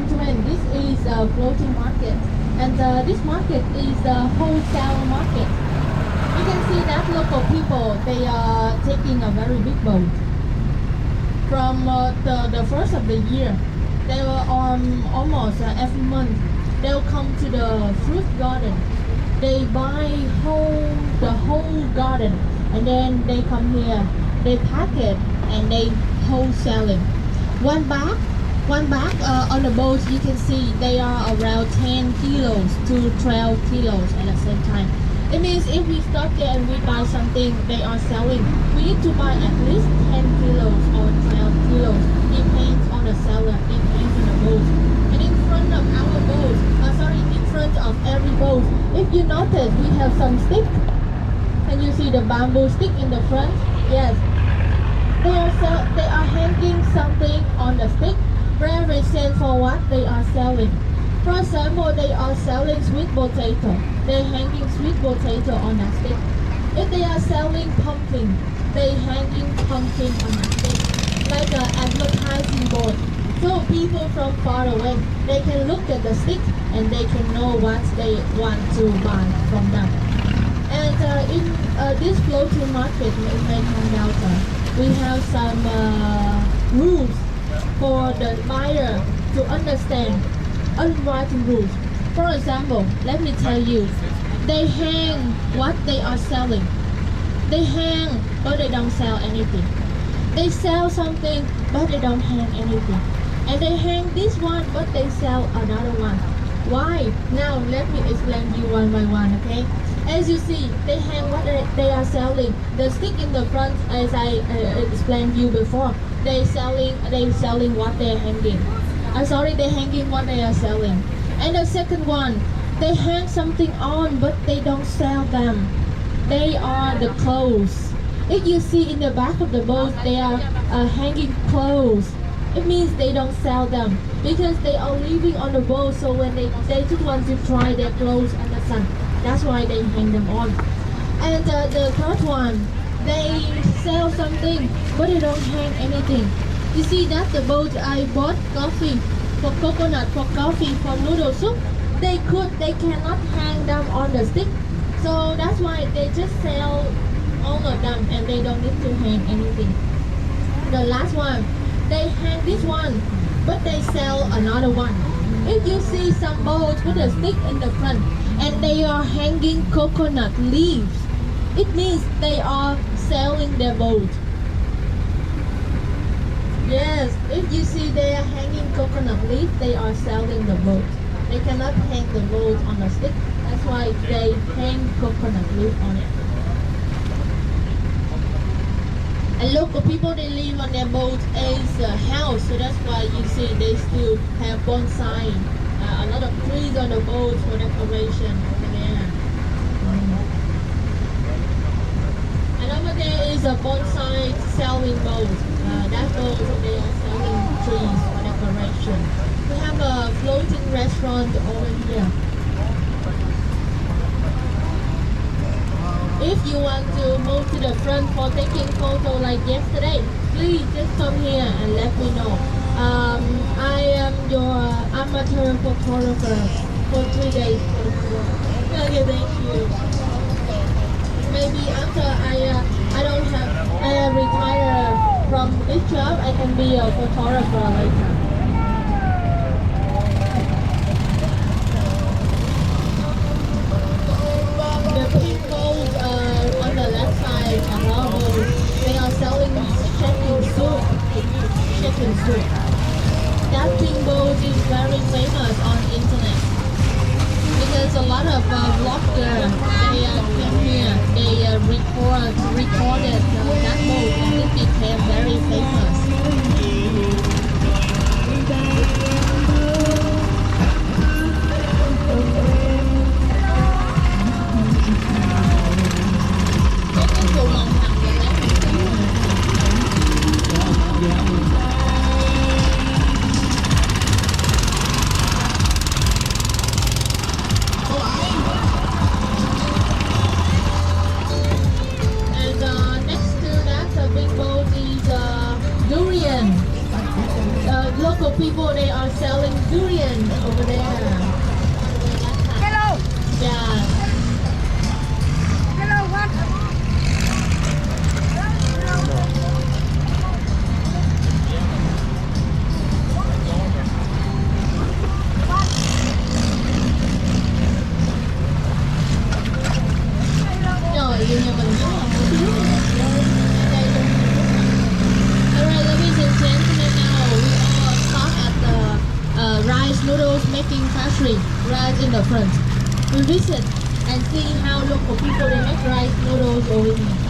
gentlemen, this is a floating market, and this market is the wholesale market. You can see that local people, they are taking a very big boat. From the first of the year, they will almost every month, they'll come to the fruit garden. They buy the whole garden, and then they come here, they pack it, and they wholesale it. One bag on the boat, you can see they are around 10 kilos to 12 kilos at the same time. It means if we stop there and we buy something they are selling, we need to buy at least 10 kilos or 12 kilos. Depends on the seller, depends on the boat. And in front of our boat, in front of every boat, if you notice, we have some stick. Can you see the bamboo stick in the front? Yes. They are hanging something on the stick, represent for what they are selling. For example, they are selling sweet potato. They're hanging sweet potato on a stick. If they are selling pumpkin, they hanging pumpkin on a stick, like an advertising board. So people from far away, they can look at the stick and they can know what they want to buy from them. And in this floating market in Mekong Delta, we have some rules for the buyer to understand. Unwritten rules. For example, let me tell you, they hang what they are selling. They hang, but they don't sell anything. They sell something, but they don't hang anything. And they hang this one, but they sell another one. Why? Now let me explain you one by one, okay? As you see, they hang what they are selling. The stick in the front, as I explained you before, they selling what they're hanging. They're hanging what they are selling. And the second one, they hang something on, but they don't sell them. They are the clothes. If you see in the back of the boat, they are hanging clothes. It means they don't sell them because they are living on the boat. So when they just want to try their clothes in the sun, that's why they hang them on. And the third one, they sell something, but they don't hang anything. You see that the boat I bought coffee, for coconut, for coffee, for noodle soup, they cannot hang them on the stick. So that's why they just sell all of them and they don't need to hang anything. The last one, they hang this one, but they sell another one. If you see some boats with a stick in the front and they are hanging coconut leaves, it means they are selling their boat. Yes, if you see they are hanging coconut leaf, they are selling the boat. They cannot hang the boat on a stick. That's why they hang coconut leaf on it. And local people, they live on their boat as a house, so that's why you see they still have bonsai, a lot of trees on the boat for decoration over there. And over there is a bonsai selling boat. That boat, they are selling trees for decoration. We have a floating restaurant over here. If you want to move to the front for taking photo like yesterday, please just come here and let me know. I am your amateur photographer for 3 days. Okay, thank you. Maybe after I don't have, I retire from this job, I can be a photographer later. The people on the left side of our boat, they are selling chicken soup. Chicken soup. That pink boat is very famous on internet because a lot of vloggers they came here, they recorded that boat and it became very famous. People, they are selling orange over there. Hello. Yeah. Hello, what? Rồi, như nhà mình có một chút đây luôn. Alright, ladies and gentlemen, now we all stop at the rice noodles making factory right in the front. We visit and see how local people they make rice noodles over here.